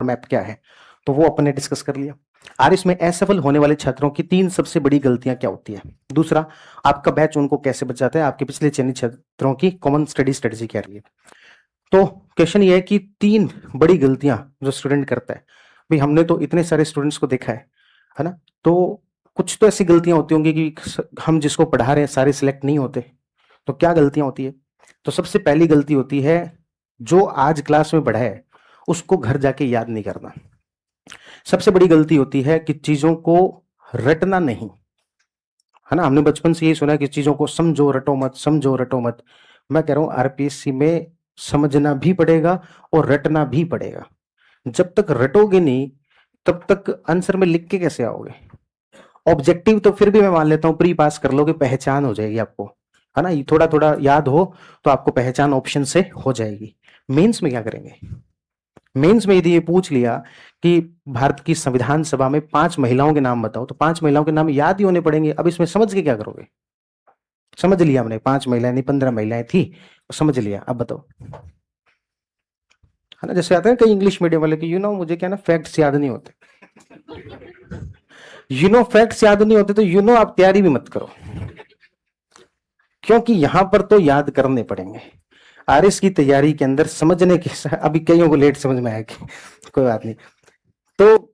Map क्या है, तो वो अपन ने डिस्कस कर लिया। और इसमें असफल होने वाले छात्रों की 3 सबसे बड़ी गलतियां क्या होती है। दूसरा, आपका बैच उनको कैसे बचाता है, आपके पिछले चयनित छात्रों की कॉमन स्टडी स्ट्रेटेजी क्या रही है। तो क्वेश्चन ये है कि 3 बड़ी गलतियां जो स्टूडेंट करता है। भाई हमने तो इतने सारे स्टूडेंट्स को देखा है ना, तो कुछ तो ऐसी गलतियां होती होंगी कि हम जिसको पढ़ा रहे हैं सारे सिलेक्ट नहीं होते। तो क्या गलतियां होती है। तो सबसे पहली गलती होती है, जो आज क्लास में पढ़ा है उसको घर जाके याद नहीं करना। सबसे बड़ी गलती होती है कि चीजों को रटना नहीं, है ना। हमने बचपन से यही सुना है कि चीजों को समझो रटो मत, समझो रटो मत। मैं कह रहा हूं आरपीएससी में समझना भी पड़ेगा और रटना भी पड़ेगा। जब तक रटोगे नहीं तब तक आंसर में लिख के कैसे आओगे। ऑब्जेक्टिव तो फिर भी मैं मान लेता हूं प्री पास कर लोगे, पहचान हो जाएगी आपको, है ना। थोड़ा थोड़ा याद हो तो आपको पहचान ऑप्शन से हो जाएगी। मेंस में क्या करेंगे। मेंस में यदि ये पूछ लिया कि भारत की संविधान सभा में 5 महिलाओं के नाम बताओ, तो 5 महिलाओं के नाम याद ही होने पड़ेंगे। अब इसमें समझ के क्या करोगे। समझ लिया हमने 5 महिलाएं नहीं 15 महिलाएं थी, तो समझ लिया, अब बताओ, है ना। जैसे आते हैं कई इंग्लिश मीडियम वाले कि मुझे क्या ना फैक्ट्स याद नहीं होते। फैक्ट्स याद नहीं होते तो आप तैयारी भी मत करो, क्योंकि यहां पर तो याद करने पड़ेंगे। आरएस की तैयारी के अंदर समझने के अभी कईयों को लेट समझ में आया कि कोई बात नहीं। तो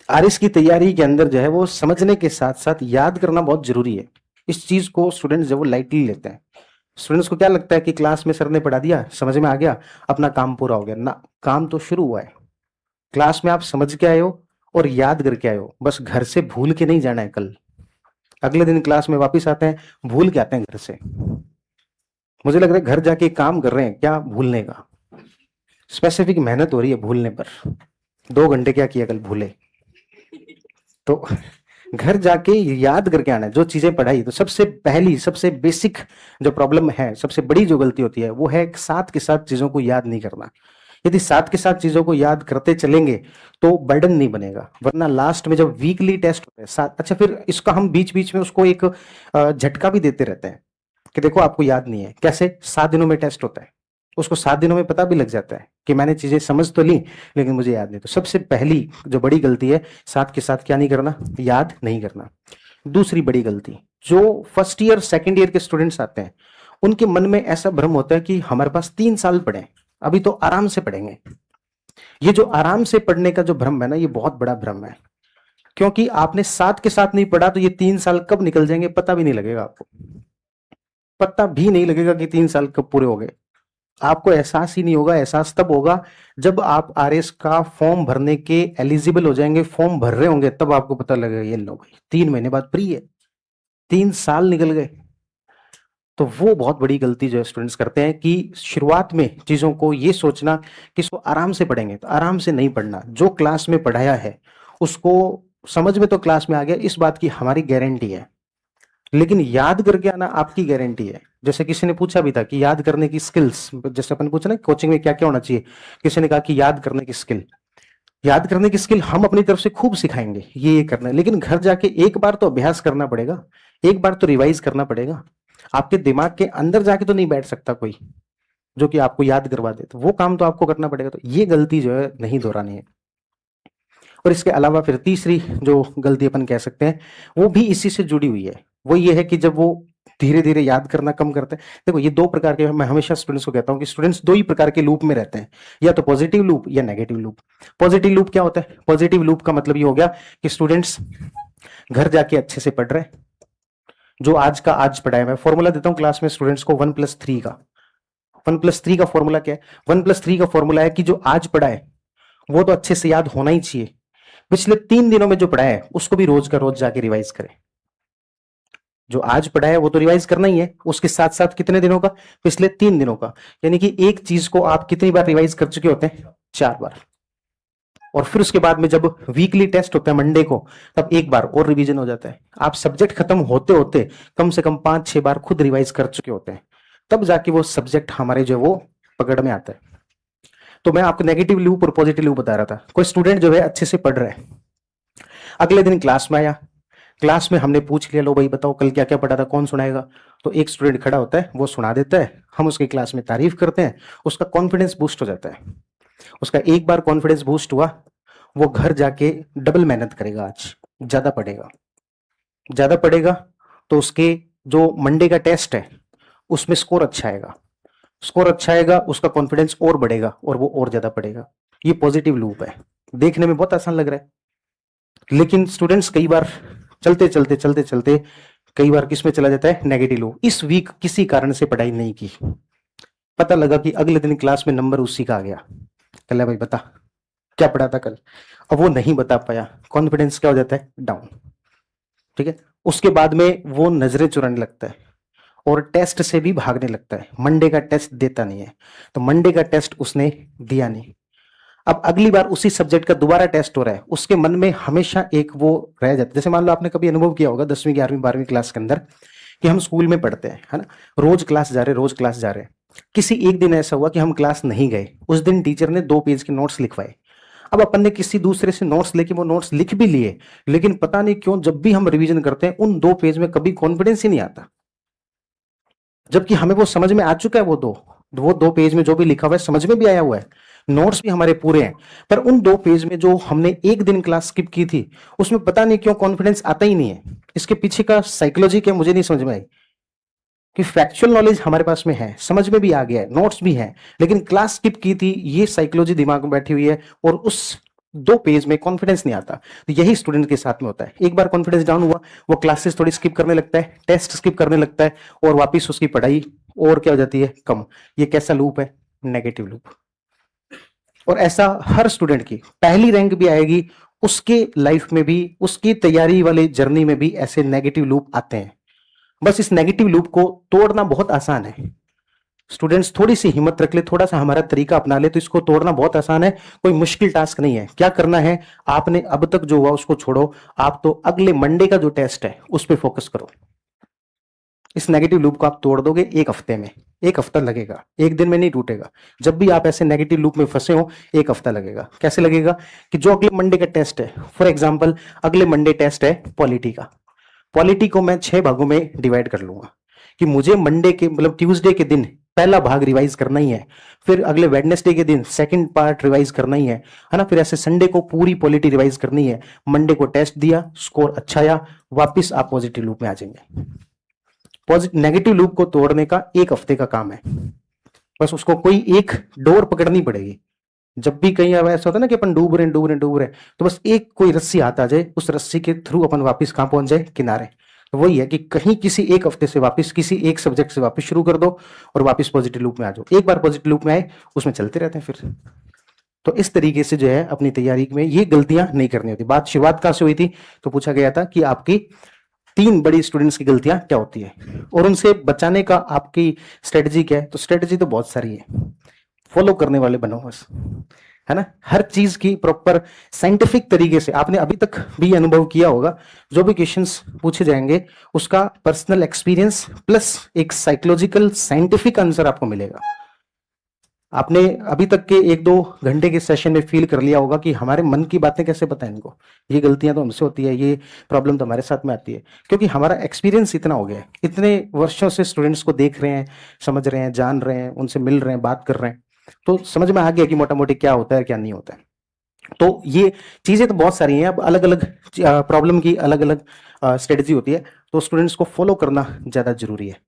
आरएस की तैयारी के अंदर जो है वो समझने के साथ साथ याद करना बहुत जरूरी है। इस चीज को स्टूडेंट्स जो वो लाइटली लेते हैं। स्टूडेंट्स को क्या लगता है कि क्लास में सर ने पढ़ा दिया, समझ में आ गया, अपना काम पूरा हो गया ना। काम तो शुरू हुआ है। क्लास में आप समझ के आए हो और याद करके आए हो, बस घर से भूल के नहीं जाना है। कल अगले दिन क्लास में वापस आते हैं भूल के आते हैं घर से। मुझे लग रहा है घर जाके काम कर रहे हैं क्या भूलने का। स्पेसिफिक मेहनत हो रही है भूलने पर। 2 घंटे क्या किया कल भूले। तो घर जाके याद करके आना है जो चीजें पढ़ाई। तो सबसे पहली सबसे बेसिक जो प्रॉब्लम है, सबसे बड़ी जो गलती होती है वो है साथ के साथ चीजों को याद नहीं करना। यदि साथ के साथ चीजों को याद करते चलेंगे तो बर्डन नहीं बनेगा, वरना लास्ट में जब वीकली टेस्ट होते हैं साथ, अच्छा फिर इसका हम बीच बीच में उसको एक झटका भी देते रहते हैं कि देखो आपको याद नहीं है। कैसे, 7 दिनों में टेस्ट होता है, उसको 7 दिनों में पता भी लग जाता है कि मैंने चीजें समझ तो ली लेकिन मुझे याद नहीं। तो सबसे पहली जो बड़ी गलती है, साथ के साथ क्या नहीं करना, याद नहीं करना। दूसरी बड़ी गलती, जो फर्स्ट ईयर सेकंड ईयर के स्टूडेंट्स आते हैं उनके मन में ऐसा भ्रम होता है कि हमारे पास 3 साल पढ़े, अभी तो आराम से पढ़ेंगे। ये जो आराम से पढ़ने का जो भ्रम है ना, ये बहुत बड़ा भ्रम है। क्योंकि आपने साथ के साथ नहीं पढ़ा तो ये 3 साल कब निकल जाएंगे पता भी नहीं लगेगा आपको। पता भी नहीं लगेगा कि 3 साल कब पूरे हो गए। आपको एहसास ही नहीं होगा। एहसास तब होगा जब आप आरएस का फॉर्म भरने के एलिजिबल हो जाएंगे, फॉर्म भर रहे होंगे, तब आपको पता लगेगा ये लो भाई 3 महीने बाद प्री है, 3 साल निकल गए। तो वो बहुत बड़ी गलती जो स्टूडेंट्स करते हैं कि शुरुआत में चीजों को ये सोचना कि इसको आराम से पढ़ेंगे, तो आराम से नहीं पढ़ना। जो क्लास में पढ़ाया है उसको समझ में तो क्लास में आ गया, इस बात की हमारी गारंटी है, लेकिन याद करके आना आपकी गारंटी है। जैसे किसी ने पूछा भी था कि याद करने की स्किल्स, जैसे अपन पूछा ना कोचिंग में क्या क्या होना चाहिए, किसी ने कहा कि याद करने की स्किल। याद करने की स्किल हम अपनी तरफ से खूब सिखाएंगे, ये करना है, लेकिन घर जाके एक बार तो अभ्यास करना पड़ेगा, एक बार तो रिवाइज करना पड़ेगा। आपके दिमाग के अंदर जाके तो नहीं बैठ सकता कोई जो कि आपको याद करवा दे, तो वो काम तो आपको करना पड़ेगा। तो ये गलती जो है नहीं दोहरानी है। और इसके अलावा फिर तीसरी जो गलती अपन कह सकते हैं वो भी इसी से जुड़ी हुई है, वो ये है कि जब वो धीरे धीरे याद करना कम करते हैं। देखो ये 2 प्रकार के, मैं हमेशा स्टूडेंट्स को कहता हूं कि स्टूडेंट्स 2 ही प्रकार के लूप में रहते हैं, या तो पॉजिटिव लूप या नेगेटिव लूप। पॉजिटिव लूप क्या होता है, पॉजिटिव लूप का मतलब ये हो गया कि स्टूडेंट्स घर जाके अच्छे से पढ़ रहे हैं, जो आज का आज पढ़ाया। मैं फॉर्मूला देता हूं क्लास में स्टूडेंट्स को 1+3 का। 1+3 का फॉर्मूला क्या है, 1+3 का फॉर्मूला है कि जो आज पढ़ा है वो तो अच्छे से याद होना ही चाहिए, पिछले 3 दिनों में जो पढ़ा है उसको भी रोज का रोज जाके रिवाइज करें। जो आज पढ़ा है वो तो रिवाइज करना ही है, उसके साथ साथ कितने दिनों का, पिछले 3 दिनों का। यानी कि एक चीज को आप कितनी बार रिवाइज कर चुके होते हैं, 4 बार। और फिर उसके बाद में जब वीकली टेस्ट होता है मंडे को, तब एक बार और रिवीजन हो जाता है। आप सब्जेक्ट खत्म होते होते कम से कम 5-6 बार खुद रिवाइज कर चुके होते हैं, तब जाके वो सब्जेक्ट हमारे जो वो पकड़ में आता है। तो मैं आपको नेगेटिव लूप और पॉजिटिव लूप बता रहा था। कोई स्टूडेंट जो है अच्छे से पढ़ रहा है, अगले दिन क्लास में आया, क्लास में हमने पूछ लिया लो भाई बताओ कल क्या क्या पढ़ा था, कौन सुनाएगा। तो एक स्टूडेंट खड़ा होता है, वो सुना देता है, हम उसकी क्लास में तारीफ करते हैं, उसका कॉन्फिडेंस बूस्ट हो जाता है। उसका एक बार कॉन्फिडेंस बूस्ट हुआ, वो घर जाके डबल मेहनत करेगा, आज ज्यादा पढ़ेगा तो उसके जो मंडे का टेस्ट है उसमें स्कोर अच्छा आएगा, उसका कॉन्फिडेंस और बढ़ेगा और वो और ज्यादा पढ़ेगा। ये पॉजिटिव लूप है, देखने में बहुत आसान लग रहा है, लेकिन स्टूडेंट्स कई बार चलते कई बार किस में चला जाता है, नेगेटिव लूप। इस वीक किसी कारण से पढ़ाई नहीं की, पता लगा कि अगले दिन क्लास में नंबर उसी का आ गया, कल भाई बता क्या पढ़ा था कल, अब वो नहीं बता पाया, कॉन्फिडेंस क्या हो जाता है, डाउन। ठीक है, उसके बाद में वो नजरें चुराने लगता है और टेस्ट से भी भागने लगता है, मंडे का टेस्ट देता नहीं है, तो मंडे का टेस्ट उसने दिया नहीं, अब अगली बार उसी सब्जेक्ट का दोबारा टेस्ट हो रहा है, उसके मन में हमेशा एक वो रह जाता है। जैसे मान लो आपने कभी अनुभव किया होगा 10वीं 11वीं 12वीं क्लास के अंदर कि हम स्कूल में पढ़ते हैं, है ना, रोज क्लास जा रहे हैं, किसी एक दिन ऐसा हुआ कि हम क्लास नहीं गए, उस दिन टीचर ने 2 पेज के नोट्स लिखवाए, अब अपन ने किसी दूसरे से नोट्स लेके वो नोट्स लिख भी लिए, लेकिन पता नहीं क्यों जब भी हम रिवीजन करते हैं उन 2 पेज में कभी कॉन्फिडेंस ही नहीं आता, जबकि हमें वो समझ में आ चुका है, वो 2 पेज में जो भी लिखा हुआ है समझ में भी आया हुआ है, नोट्स भी हमारे पूरे हैं, पर उन 2 पेज में जो हमने एक दिन क्लास स्किप की थी उसमें पता नहीं क्यों कॉन्फिडेंस आता ही नहीं है। इसके पीछे का साइकोलॉजी क्या मुझे नहीं समझ में आई, कि फैक्चुअल नॉलेज हमारे पास में है, समझ में भी आ गया है, नोट्स भी हैं, लेकिन क्लास स्किप की थी, ये साइकोलॉजी दिमाग में बैठी हुई है और उस 2 पेज में कॉन्फिडेंस नहीं आता। तो यही स्टूडेंट के साथ में होता है, एक बार कॉन्फिडेंस डाउन हुआ, वो क्लासेस थोड़ी स्किप करने लगता है, टेस्ट स्किप करने लगता है और वापिस उसकी पढ़ाई और क्या हो जाती है, कम। ये कैसा लूप है, नेगेटिव लूप। और ऐसा हर स्टूडेंट की पहली रैंक भी आएगी, उसके लाइफ में भी, उसकी तैयारी वाली जर्नी में भी ऐसे नेगेटिव लूप आते हैं। बस इस नेगेटिव लूप को तोड़ना बहुत आसान है, स्टूडेंट्स थोड़ी सी हिम्मत रख ले, थोड़ा सा हमारा तरीका अपना ले तो इसको तोड़ना बहुत आसान है, कोई मुश्किल टास्क नहीं है। क्या करना है, आपने अब तक जो हुआ उसको छोड़ो, आप तो अगले मंडे का जो टेस्ट है उस पर फोकस करो। इस नेगेटिव लूप को आप तोड़ दोगे 1 हफ्ते में, 1 हफ्ता लगेगा, एक दिन में नहीं टूटेगा। जब भी आप ऐसे नेगेटिव लूप में फंसे हो 1 हफ्ता लगेगा। कैसे लगेगा, कि जो अगले मंडे का टेस्ट है, फॉर एग्जाम्पल अगले मंडे टेस्ट है पॉलिटी का, पॉलिटी को मैं 6 भागों में डिवाइड कर लूंगा, कि मुझे मंडे के मतलब ट्यूसडे के दिन पहला भाग रिवाइज करना ही है, फिर अगले वेडनेसडे के दिन सेकंड पार्ट रिवाइज करना ही है ना, फिर ऐसे संडे को पूरी पॉलिटी रिवाइज करनी है, मंडे को टेस्ट दिया, स्कोर अच्छा आया, वापिस आप पॉजिटिव लूप में आ जाएंगे। नेगेटिव लूप को तोड़ने का 1 हफ्ते का काम है, बस उसको कोई एक डोर पकड़नी पड़ेगी। जब भी कहीं ऐसा होता है ना कि अपन डूब रहे हैं, तो बस एक कोई रस्सी हाथ आ जाए, उस रस्सी के थ्रू अपन वापस कहां पहुंच जाए, किनारे। तो वही है कि कहीं किसी 1 हफ्ते से वापस किसी एक सब्जेक्ट से वापस शुरू कर दो और वापस पॉजिटिव लूप में आ जाओ। एक बार पॉजिटिव लूप में आए उसमें चलते रहते हैं फिर। तो इस तरीके से जो है अपनी तैयारी में ये गलतियां नहीं करनी होती। बात शुरुआत कहां से हुई थी, तो पूछा गया था कि आपकी 3 बड़ी स्टूडेंट्स की गलतियां क्या होती है और उनसे बचाने का आपकी स्ट्रेटजी क्या है। तो स्ट्रेटजी तो बहुत सारी है, फॉलो करने वाले बनो बस, है ना। हर चीज की प्रॉपर साइंटिफिक तरीके से, आपने अभी तक भी अनुभव किया होगा, जो भी क्वेश्चंस पूछे जाएंगे उसका पर्सनल एक्सपीरियंस प्लस एक साइकोलॉजिकल साइंटिफिक आंसर आपको मिलेगा। आपने अभी तक के 1-2 घंटे के सेशन में फील कर लिया होगा कि हमारे मन की बातें कैसे पता है इनको, ये गलतियां तो हमसे होती है, ये प्रॉब्लम तो हमारे साथ में आती है, क्योंकि हमारा एक्सपीरियंस इतना हो गया है, इतने वर्षों से स्टूडेंट्स को देख रहे हैं, समझ रहे हैं, जान रहे हैं, उनसे मिल रहे हैं, बात कर रहे हैं, तो समझ में आ गया कि मोटा मोटी क्या होता है क्या नहीं होता है। तो ये चीजें तो बहुत सारी हैं, अब अलग अलग प्रॉब्लम की अलग अलग स्ट्रेटेजी होती है, तो स्टूडेंट्स को फॉलो करना ज्यादा जरूरी है।